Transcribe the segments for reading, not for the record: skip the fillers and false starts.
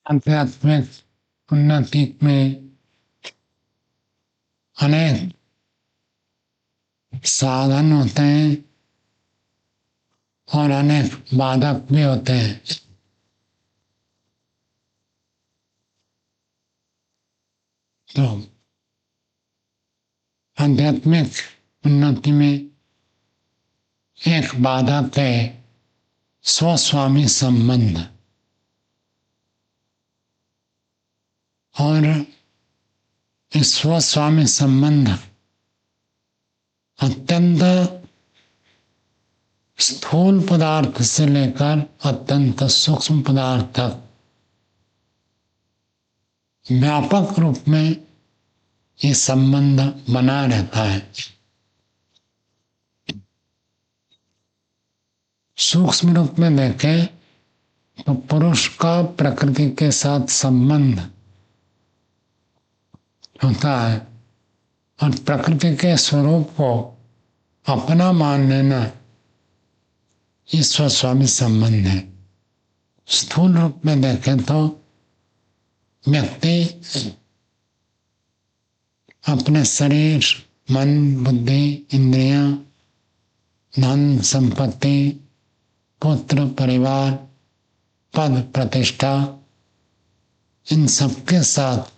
आध्यात्मिक उन्नति में अनेक साधन होते हैं और अनेक बाधक भी होते हैं। तो आध्यात्मिक उन्नति में एक बाधक है स्वस्वामी संबंध, और इस स्वस्वामी संबंध अत्यंत स्थूल पदार्थ से लेकर अत्यंत सूक्ष्म पदार्थ तक व्यापक रूप में ये संबंध बना रहता है। सूक्ष्म रूप में देखें तो पुरुष का प्रकृति के साथ संबंध होता है और प्रकृति के स्वरूप को अपना मान लेना ये स्वस्वामी संबंध है। स्थूल रूप में देखें तो व्यक्ति अपने शरीर, मन, बुद्धि, इंद्रियां, धन, संपत्ति, पुत्र, परिवार, पद, प्रतिष्ठा, इन सबके साथ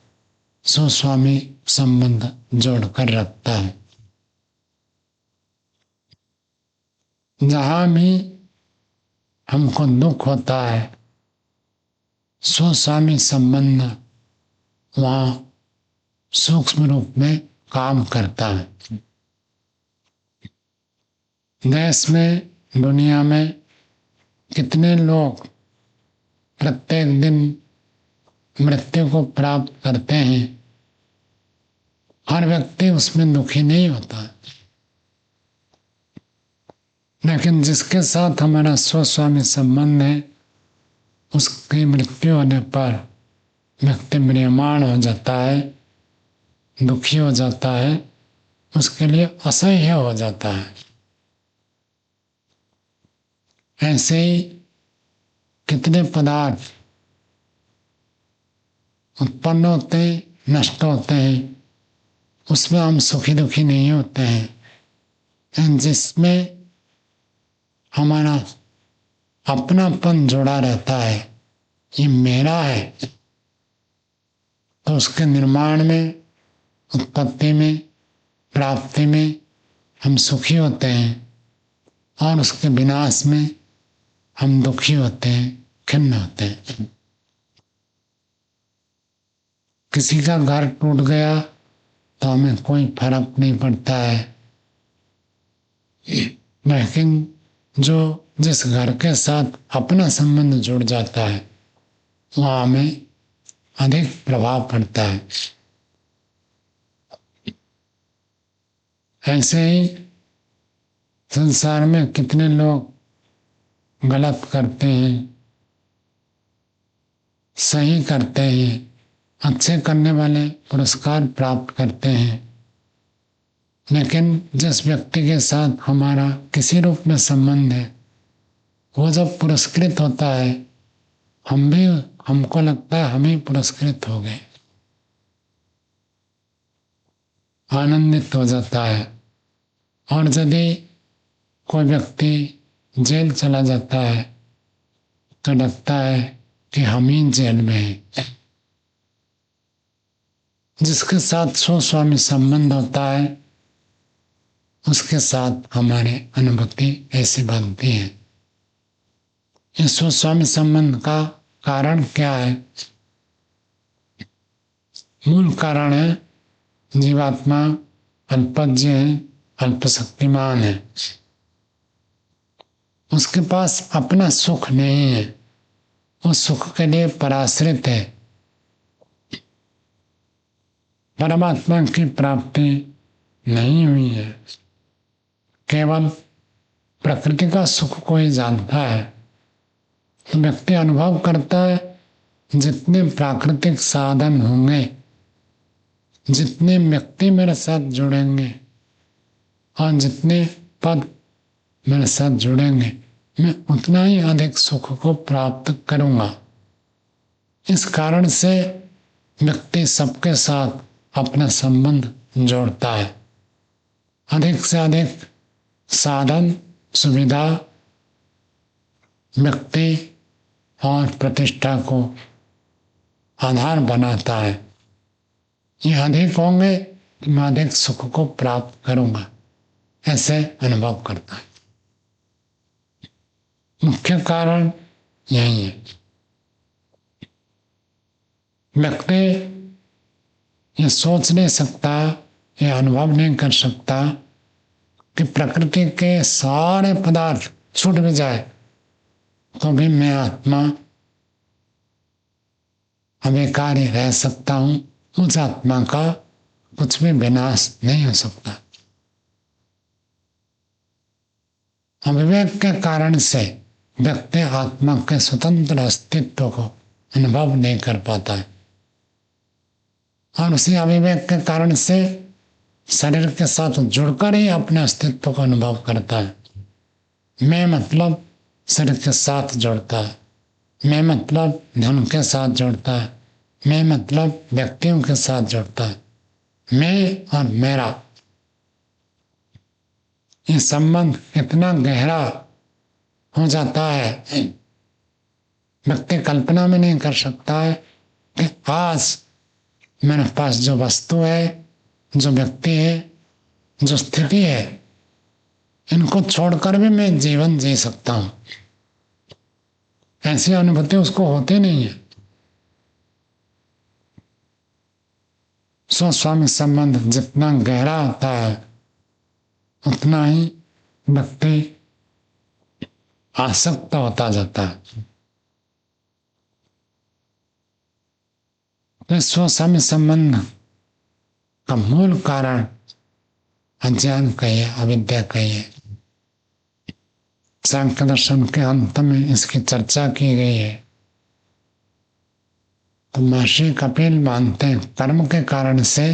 स्वस्वामी संबंध जोड़कर रखता है। जहां भी हमको दुख होता है, स्वस्वामी संबंध वहां सूक्ष्म रूप में काम करता है। देश में, दुनिया में कितने लोग प्रत्येक दिन मृत्यु को प्राप्त करते हैं, हर व्यक्ति उसमें दुखी नहीं होता, लेकिन जिसके साथ हमारा स्वस्वामी संबंध है उसकी मृत्यु होने पर व्यक्ति म्रियमाण हो जाता है, दुखी हो जाता है, उसके लिए असह्य हो जाता है। ऐसे ही कितने पदार्थ उत्पन्न होते हैं, नष्ट होते हैं, उसमें हम सुखी दुखी नहीं होते हैं। जिसमें हमारा अपनापन जुड़ा रहता है, ये मेरा है, तो उसके निर्माण में, उत्पत्ति में, प्राप्ति में हम सुखी होते हैं और उसके विनाश में हम दुखी होते हैं, खिन्न होते हैं। किसी का घर टूट गया तो हमें कोई फर्क नहीं पड़ता है, लेकिन जो जिस घर के साथ अपना संबंध जुड़ जाता है वहां हमें अधिक प्रभाव पड़ता है। ऐसे ही संसार में कितने लोग गलत करते हैं, सही करते हैं, अच्छे करने वाले पुरस्कार प्राप्त करते हैं, लेकिन जिस व्यक्ति के साथ हमारा किसी रूप में संबंध है वो जब पुरस्कृत होता है, हमको लगता है हम ही पुरस्कृत हो गए, आनंदित हो जाता है। और यदि कोई व्यक्ति जेल चला जाता है तो लगता है कि हम ही जेल में हैं। जिसके साथ स्वस्वामी संबंध होता है उसके साथ हमारी अनुभूति ऐसी बनती है। इस स्वस्वामी संबंध का कारण क्या है? मूल कारण है जीवात्मा अल्पज्ञ है, अल्पशक्तिमान है, उसके पास अपना सुख नहीं है, वो सुख के लिए पराश्रित है। परमात्मा की प्राप्ति नहीं हुई है, केवल प्रकृति का सुख कोई जानता है। तो व्यक्ति अनुभव करता है जितने प्राकृतिक साधन होंगे, जितने व्यक्ति मेरे साथ जुड़ेंगे और जितने पद मेरे साथ जुड़ेंगे, मैं उतना ही अधिक सुख को प्राप्त करूंगा। इस कारण से व्यक्ति सबके साथ अपना संबंध जोड़ता है। अधिक से अधिक साधन सुविधा व्यक्ति और प्रतिष्ठा को आधार बनाता है। ये अधिक होंगे तो मैं अधिक सुख को प्राप्त करूंगा, ऐसे अनुभव करता है। मुख्य कारण यही है। व्यक्ति ये सोच नहीं सकता, ये अनुभव नहीं कर सकता कि प्रकृति के सारे पदार्थ छूट भी जाए तो भी मैं आत्मा अविकारी रह सकता हूं। उस आत्मा का कुछ भी विनाश नहीं हो सकता। अविवेक के कारण से व्यक्ति आत्मा के स्वतंत्र अस्तित्व को अनुभव नहीं कर पाता है और उसी अविवेक के कारण से शरीर के साथ जुड़कर ही अपने अस्तित्व को अनुभव करता है। मैं मतलब शरीर के साथ जोड़ता है, मैं मतलब धन के साथ जोड़ता है, मैं मतलब व्यक्तियों के साथ जोड़ता है। मैं और मेरा ये संबंध इतना गहरा हो जाता है, व्यक्ति कल्पना में नहीं कर सकता है कि आज मेरे पास जो वस्तु है, जो व्यक्ति है, जो स्थिति है, इनको छोड़कर भी मैं जीवन जी सकता हूं। ऐसी अनुभूति उसको होती नहीं है। स्वस्वामी संबंध जितना गहरा होता है उतना ही व्यक्ति आसक्त होता जाता है। तो स्वस्वामी संबंध का मूल कारण अज्ञान कहिए, अविद्या कहिए। सांख्य दर्शन के अंत में इसकी चर्चा की गई है। तो महर्षि कपिल मानते हैं कर्म के कारण से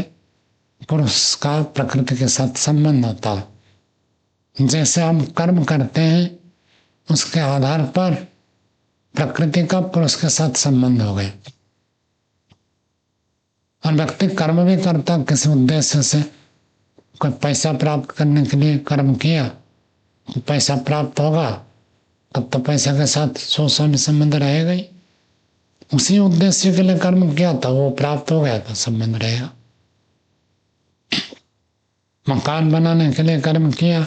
पुरुष का प्रकृति के साथ संबंध होता है। जैसे हम कर्म करते हैं उसके आधार पर प्रकृति का पुरुष के साथ संबंध हो गया। और व्यक्ति कर्म भी करता किसी उद्देश्य से, कोई पैसा प्राप्त करने के लिए कर्म किया, पैसा प्राप्त होगा तब तो पैसा के साथ स्वस्वामी संबंध रहेगा ही। उसी उद्देश्य के लिए कर्म किया था, वो प्राप्त हो गया तो संबंध रहेगा। मकान बनाने के लिए कर्म किया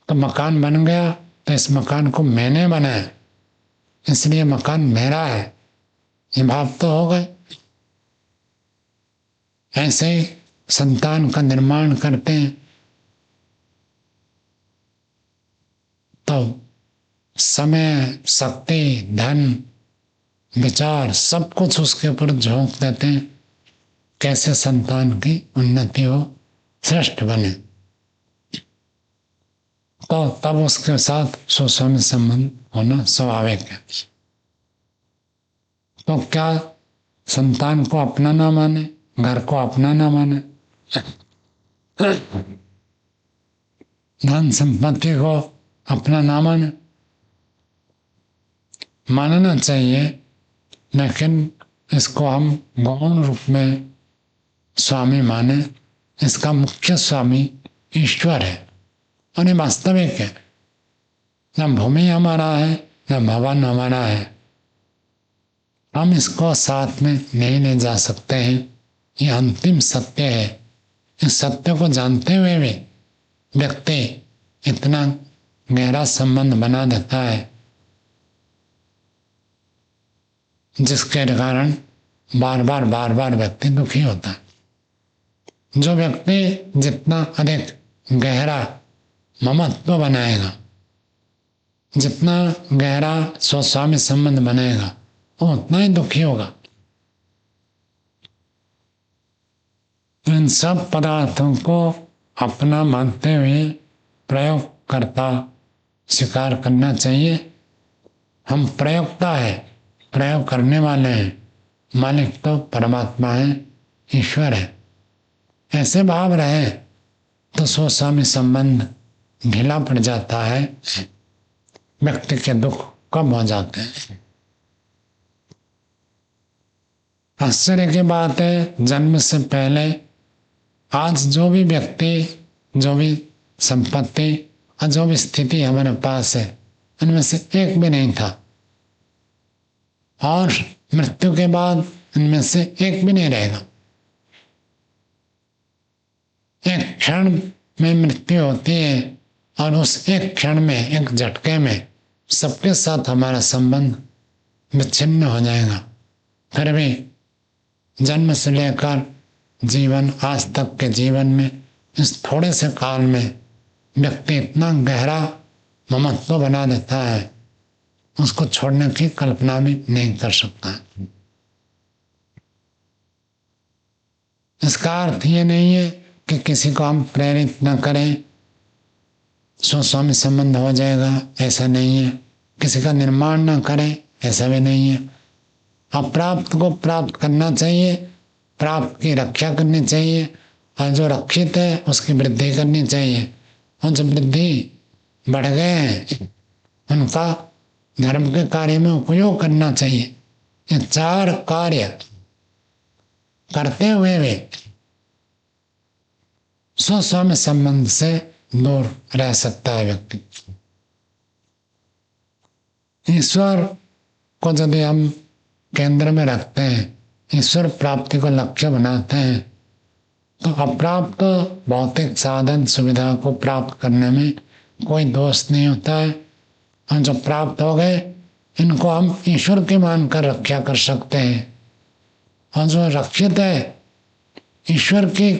तो मकान बन गया, तो इस मकान को मैंने बनाया इसलिए मकान मेरा है, ये भाव तो हो गए। ऐसे ही संतान का निर्माण करते हैं तो समय, शक्ति, धन, विचार सब कुछ उसके ऊपर झोंक देते हैं, कैसे संतान की उन्नति हो, श्रेष्ठ बने। तो तब उसके साथ स्वस्वामी संबंध होना स्वाभाविक है। तो क्या संतान को अपना ना माने, घर को अपना ना माने, धन संपत्ति को अपना ना माने? मानना चाहिए, लेकिन इसको हम गौण रूप में स्वामी माने। इसका मुख्य स्वामी ईश्वर है और ये वास्तविक है। न भूमि हमारा है न भवन हमारा है। हम इसको साथ में नहीं ले जा सकते हैं, ये अंतिम सत्य है। इस सत्य को जानते हुए भी व्यक्ति इतना गहरा संबंध बना देता है जिसके कारण बार बार व्यक्ति दुखी होता है। जो व्यक्ति जितना अधिक गहरा ममत्व बनाएगा, जितना गहरा स्वस्वामी संबंध बनेगा, वो उतना ही दुखी होगा। इन सब पदार्थों को अपना मानते हुए प्रयोग करता स्वीकार करना चाहिए। हम प्रयोक्ता है, प्रयोग करने वाले हैं, मालिक तो परमात्मा है, ईश्वर है। ऐसे भाव रहे तो स्वस्वामी संबंध ढीला पड़ जाता है, व्यक्ति के दुख कम हो जाते हैं। आश्चर्य की बात है, जन्म से पहले आज जो भी व्यक्ति, जो भी संपत्ति और जो भी स्थिति हमारे पास है, उनमें से एक भी नहीं था, और मृत्यु के बाद इनमें से एक भी नहीं रहेगा। एक क्षण में मृत्यु होती है और उस एक क्षण में, एक झटके में सबके साथ हमारा संबंध विच्छिन्न हो जाएगा। फिर भी जन्म से लेकर जीवन आज तक के जीवन में, इस थोड़े से काल में व्यक्ति इतना गहरा ममत्व बना देता है, उसको छोड़ने की कल्पना भी नहीं कर सकता। इसका अर्थ ये नहीं है कि किसी को हम प्रेरित न करें, स्वस्वामी संबंध हो जाएगा, ऐसा नहीं है। किसी का निर्माण न करें, ऐसा भी नहीं है। अप्राप्त को प्राप्त करना चाहिए, प्राप्त की रक्षा करनी चाहिए, और जो रक्षित है उसकी वृद्धि करनी चाहिए, और जो वृद्धि बढ़ गए हैं उनका धर्म के कार्य में उपयोग करना चाहिए। ये चार कार्य करते हुए भी स्वस्वामी संबंध से दूर रह सकता है व्यक्ति। ईश्वर को यदि हम केंद्र में रखते हैं, ईश्वर प्राप्ति को लक्ष्य बनाते हैं, तो अप्राप्त भौतिक साधन सुविधा को प्राप्त करने में कोई दोष नहीं होता है। और जो प्राप्त हो गए इनको हम ईश्वर की मानकर रक्षा कर सकते हैं, और जो रक्षित है ईश्वर की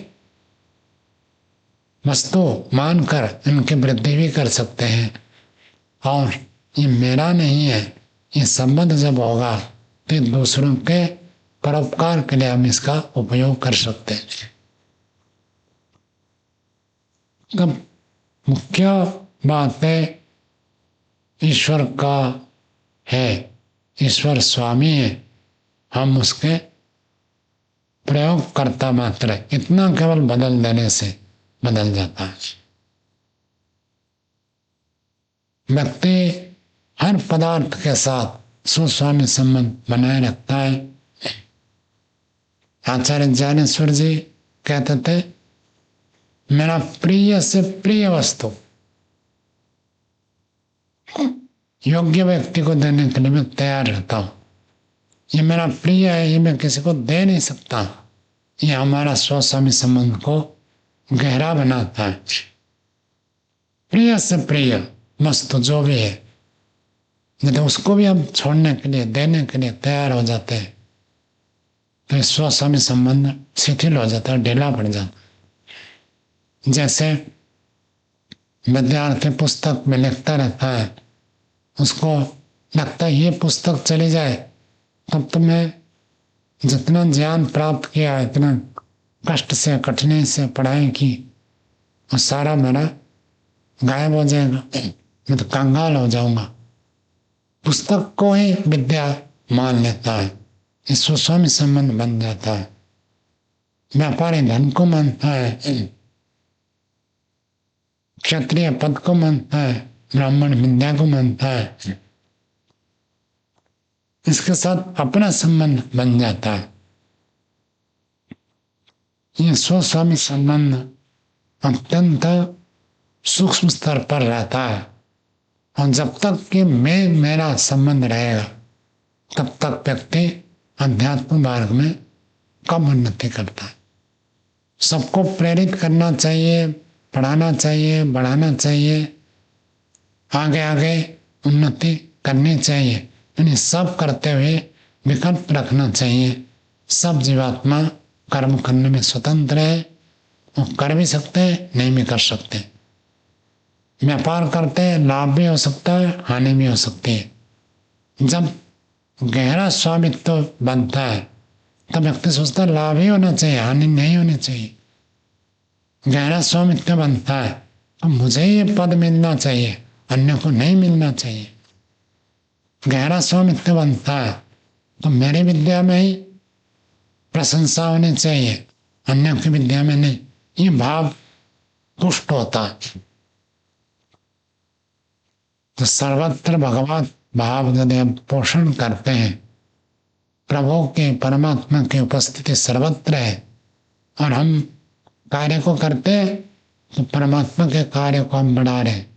वस्तु मानकर इनकी वृद्धि भी कर सकते हैं। और ये मेरा नहीं है, ये संबंध जब होगा तो दूसरों के परोपकार के लिए हम इसका उपयोग कर सकते हैं। तब मुख्य बात है ईश्वर का है, ईश्वर स्वामी है, हम उसके प्रयोगकर्ता मात्र है। इतना केवल बदल देने से बदल जाता है। व्यक्ति हर पदार्थ के साथ सुस्वामी संबंध बनाए रखता है। आचार्य ज्ञानेश्वर जी कहते थे, मेरा प्रिय से प्रिय वस्तु योग्य व्यक्ति को देने के लिए मैं तैयार रहता हूं। ये मेरा प्रिय है, ये मैं किसी को दे नहीं सकता। ये हमारा स्वस्वामी संबंध को गहरा बनाता है। प्रिय से प्रिय वस्तु जो भी है, यदि उसको भी हम छोड़ने के लिए, देने के लिए तैयार हो जाते हैं, तो स्वस्वामी संबंध शिथिल हो जाता है, ढीला पड़ जाता है। जैसे विद्यार्थी पुस्तक में लिखता रहता है, उसको लगता है ये पुस्तक चली जाए तब तो मैं जितना ज्ञान प्राप्त किया, इतना कष्ट से, कठिनाई से पढ़ाई की, और सारा मेरा गायब हो जाएगा, मैं तो कंगाल हो जाऊंगा। पुस्तक को ही विद्या मान लेता है, इस स्वस्वामी संबंध बन जाता है। व्यापारी धन को मानता है, क्षत्रिय पद को मानता है, ब्राह्मण विद्या को मानता है। इसके साथ अपना संबंध बन जाता है। ये स्वस्वामी संबंध अत्यंत सूक्ष्म स्तर पर रहता है, और जब तक कि मैं मेरा संबंध रहेगा तब तक व्यक्ति अध्यात्म मार्ग में कम उन्नति करता है। सबको प्रेरित करना चाहिए, पढ़ाना चाहिए, बढ़ाना चाहिए, आगे आगे उन्नति करनी चाहिए। यानी सब करते हुए विकल्प रखना चाहिए। सब जीवात्मा कर्म करने में स्वतंत्र है, वो कर भी सकते हैं, नहीं भी कर सकते। व्यापार करते हैं, लाभ भी हो सकता है, हानि भी हो सकती है। जब गहरा स्वामित्व बनता है तब व्यक्ति सोचता है लाभ ही होना चाहिए, हानि नहीं होनी चाहिए। गहरा स्वामित्व बनता है तो मुझे ये पद मिलना चाहिए, अन्य को नहीं मिलना चाहिए। गहरा स्वामित्व बनता है तो मेरी विद्या में ही प्रशंसा होनी चाहिए, अन्य की विद्या में नहीं। ये भाव पुष्ट होता है। तो सर्वत्र भगवत भाव यदि हम पोषण करते हैं प्रभु की, परमात्मा की उपस्थिति सर्वत्र है और हम कार्य को करते हैं तो परमात्मा के कार्य को हम बढ़ा रहे हैं।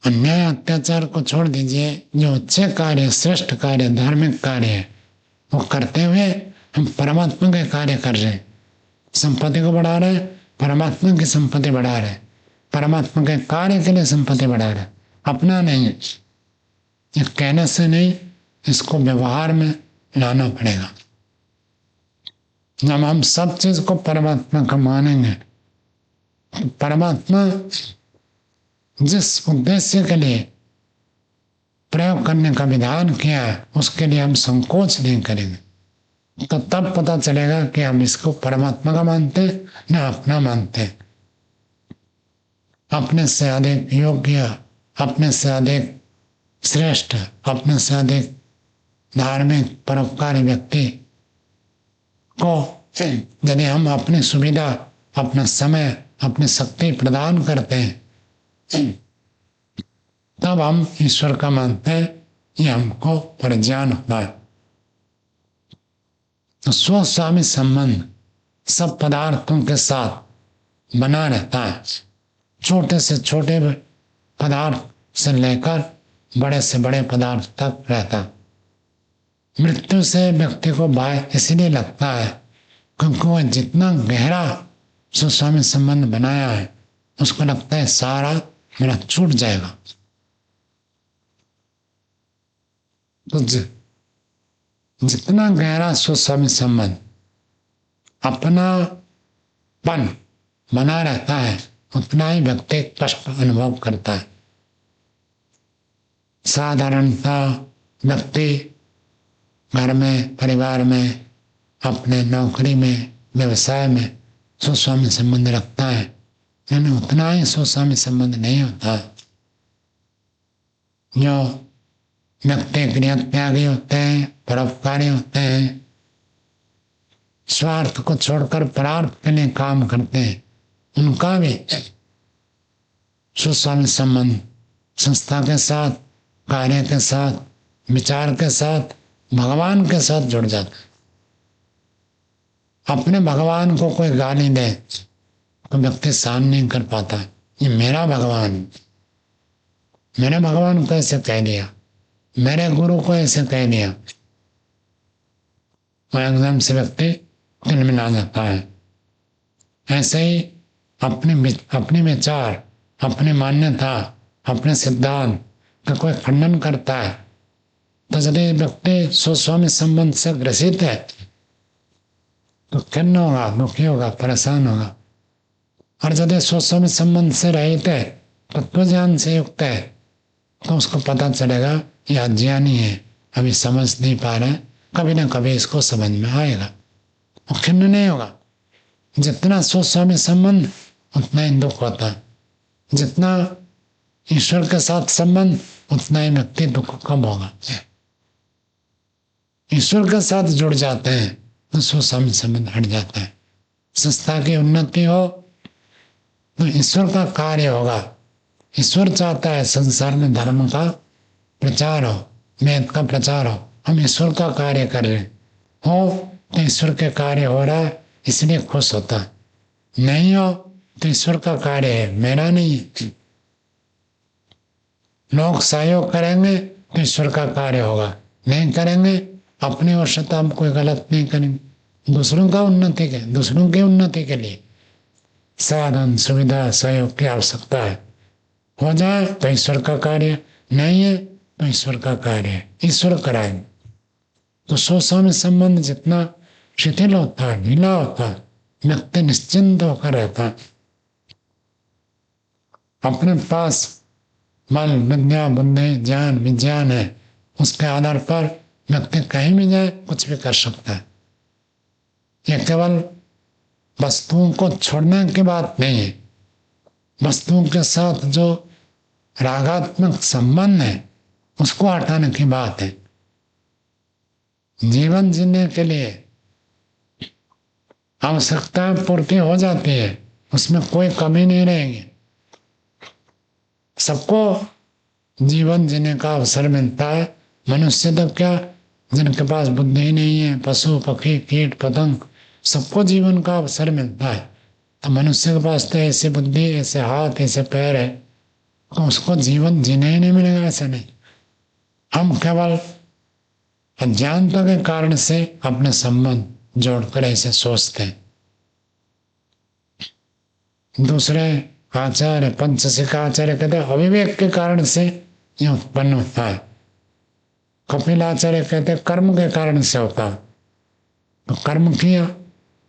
अन्याय अत्याचार को छोड़ दीजिए, जो अच्छे कार्य, श्रेष्ठ कार्य, धार्मिक कार्य है वो करते हुए हम परमात्मा के कार्य कर रहे हैं। संपत्ति को बढ़ा रहे हैं, परमात्मा की संपत्ति बढ़ा रहे हैं, परमात्मा के कार्य के लिए संपत्ति बढ़ा रहे हैं, अपना नहीं। ये कहने से नहीं, इसको व्यवहार में लाना पड़ेगा। जब हम सब चीज को परमात्मा का मानेंगे, परमात्मा जिस उद्देश्य के लिए प्रयोग करने का विधान किया है उसके लिए हम संकोच नहीं करेंगे, तो तब पता चलेगा कि हम इसको परमात्मा का मानते ना अपना मानते। अपने से अधिक योग्य, अपने से अधिक श्रेष्ठ, अपने से अधिक धार्मिक परोपकारी व्यक्ति को यदि हम अपनी सुविधा, अपना समय, अपनी शक्ति प्रदान करते हैं तब हम ईश्वर का मानते हैं। ये हमको परिज्ञान होता है। तो स्वस्वामी संबंध सब पदार्थों के साथ बना रहता है, छोटे से छोटे पदार्थ से लेकर बड़े से बड़े पदार्थ तक रहता है। मृत्यु से व्यक्ति को भय इसलिए लगता है क्योंकि वह जितना गहरा स्वस्वामी संबंध बनाया है उसको लगता है सारा मेरा छूट जाएगा। तो जितना गहरा स्वस्वामी संबंध अपनापन बना रहता है उतना ही व्यक्ति कष्ट अनुभव करता है। साधारणतः व्यक्ति घर में, परिवार में, अपने नौकरी में, व्यवसाय में स्वस्वामी संबंध रखता है, यानी उतना ही स्वस्वामी संबंध नहीं होता। जो व्यक्ति गृह त्यागी होते हैं, परोपकारी होते हैं, स्वार्थ को छोड़कर परार्थ के लिए काम करते हैं, उनका भी स्वस्वामी संबंध संस्था के साथ, कार्य के साथ, विचार के साथ, भगवान के साथ जुड़ जाता है। अपने भगवान को कोई गाली दे तो व्यक्ति सहन नहीं कर पाता, ये मेरा भगवान, मेरे भगवान को ऐसे कह दिया, मेरे गुरु को ऐसे कह दिया, और एकदम से व्यक्ति तिलमिला जाता है। ऐसे ही अपने विचार, अपनी मान्यता, अपने सिद्धांत का कोई खंडन करता है तो यदि व्यक्ति स्वस्वामी संबंध से ग्रसित है तो खिन्न होगा, दुखी होगा, परेशान होगा। और यदि स्वस्वामी संबंध से रहित है, तत्व ज्ञान से युक्त है, तो उसको पता चलेगा ये अज्ञानी है, अभी समझ नहीं पा रहा है, कभी ना कभी इसको समझ में आएगा, वो खिन्न नहीं होगा। जितना स्वस्वामी संबंध उतना ही दुख होता है, जितना ईश्वर के साथ संबंध उतना ही व्यक्ति दुख कम होगा। ईश्वर के साथ जुड़ जाते हैं तो स्वस्वामी संबंध हट जाता है। संस्था की उन्नति हो तो ईश्वर का कार्य होगा। ईश्वर चाहता है संसार में धर्म का प्रचार हो, वेद का प्रचार हो, हम ईश्वर का कार्य कर रहे हो तो ईश्वर के कार्य हो रहा है इसलिए खुश होता है, नहीं हो तो ईश्वर का कार्य है, मेरा नहीं है। लोग सहयोग करेंगे तो ईश्वर का कार्य होगा, नहीं करेंगे अपनी वशता हम कोई गलत नहीं करेंगे, दूसरों की उन्नति के लिए साधन, सुविधा, सहयोग की आवश्यकता है, हो जाए तो ईश्वर का कार्य, नहीं है तो ईश्वर का कार्य है, ईश्वर कराएंगे। तो स्वस्वामी संबंध जितना शिथिल होता है, ढीला होता है, व्यक्ति निश्चिंत होकर रहता है। अपने पास बल, विद्या, बुद्धि, ज्ञान, विज्ञान है, उसके आधार पर व्यक्ति कहीं भी जाए कुछ भी कर सकता है। यह केवल वस्तुओं को छोड़ने की बात नहीं है, वस्तुओं के साथ जो रागात्मक संबंध है उसको हटाने की बात है। जीवन जीने के लिए आवश्यकता पूर्ति हो जाती है, उसमें कोई कमी नहीं रहेगी। सबको जीवन जीने का अवसर मिलता है। मनुष्य तो क्या, जिनके पास बुद्धि नहीं है, पशु पक्षी कीट पतंग, सबको जीवन का अवसर मिलता है। तो मनुष्य के पास तो ऐसी बुद्धि, ऐसे हाथ, ऐसे पैर है, तो उसको जीवन जीने ही नहीं मिलेगा। ऐसा नहीं, हम केवल अज्ञानता के कारण से अपने संबंध जोड़कर ऐसे सोचते हैं। दूसरे आचार्य, पंचशिखा आचार्य कहते हैं अविवेक के कारण से यह उत्पन्न होता है। कपिल आचार्य कहते हैं कर्म के कारण से होता है। तो कर्म किया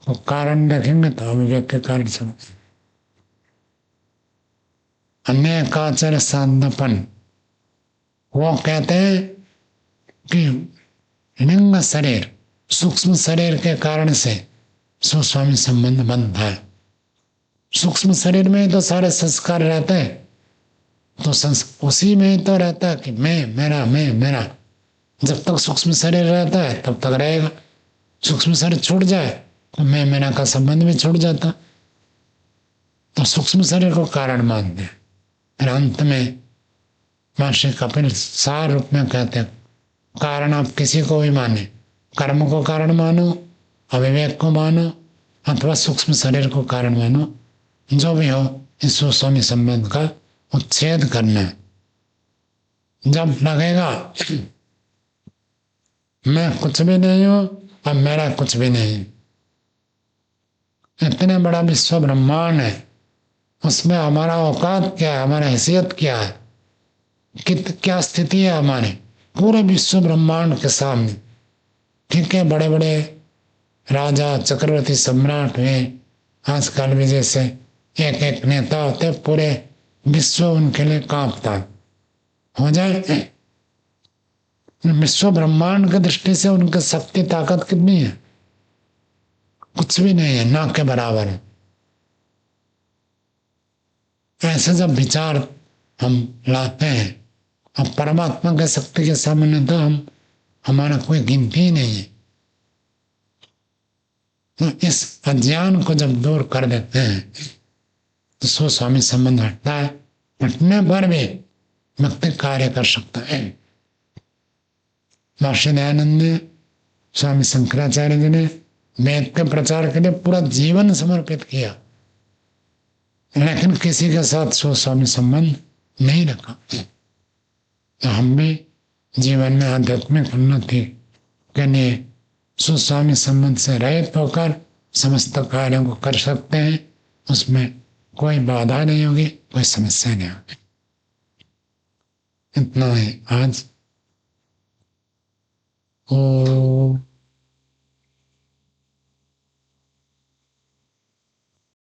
तो कारण देखेंगे तो अविवेक के कारण से। अनेक आचार्य सांदपन, वो कहते हैं कि लिंग शरीर, सूक्ष्म शरीर के कारण से स्वस्वामी संबंध बनता है। सूक्ष्म शरीर में ही तो सारे संस्कार रहते हैं, तो उसी में ही तो रहता है कि मैं मेरा, मैं मेरा। जब तक सूक्ष्म शरीर रहता है तब तक रहेगा। सूक्ष्म शरीर छूट जाए तो मैं मेरा का संबंध भी छूट जाता। तो सूक्ष्म शरीर को कारण मानते हैं। फिर अंत में महर्षि कपिल सार रूप में कहते हैं कारण आप किसी को भी माने, कर्म को कारण मानो, अविवेक को मानो, अथवा सूक्ष्म शरीर को कारण मानो, जो भी हो, इस स्वस्वामी संबंध का उच्छेद करना है। जब लगेगा मैं कुछ भी नहीं हूं और मेरा कुछ भी नहीं, इतने बड़ा विश्व ब्रह्मांड है, उसमें हमारा औकात क्या है, हमारा हैसियत क्या है, क्या स्थिति है हमारी पूरे विश्व ब्रह्मांड के सामने। ठीक है, बड़े बड़े राजा चक्रवर्ती सम्राट हुए, आजकल भी जैसे एक एक नेता होते, पूरे विश्व उनके लिए कांपता हो जाए। विश्व ब्रह्मांड की दृष्टि से उनकी शक्ति ताकत कितनी है? कुछ भी नहीं है, ना के बराबर है। ऐसे जब विचार हम लाते हैं, अब परमात्मा की शक्ति के सामने तो हमारा कोई गिनती ही नहीं है। तो इस अज्ञान को जब दूर कर देते हैं तो स्वस्वामी संबंध हटता है। हटने पर भी व्यक्ति कार्य कर सकता है। महर्षि दयानंद ने, स्वामी शंकराचार्य जी ने वेद के प्रचार के लिए पूरा जीवन समर्पित किया, लेकिन किसी के साथ स्वस्वामी संबंध नहीं रखा। तो हम भी जीवन में आध्यात्मिक उन्नति के लिए स्वस्वामी संबंध से रहित होकर समस्त कार्यों को कर सकते हैं। उसमें कोई बाधा नहीं होगी, कोई समस्या नहीं होगी। इतना है आज। ओ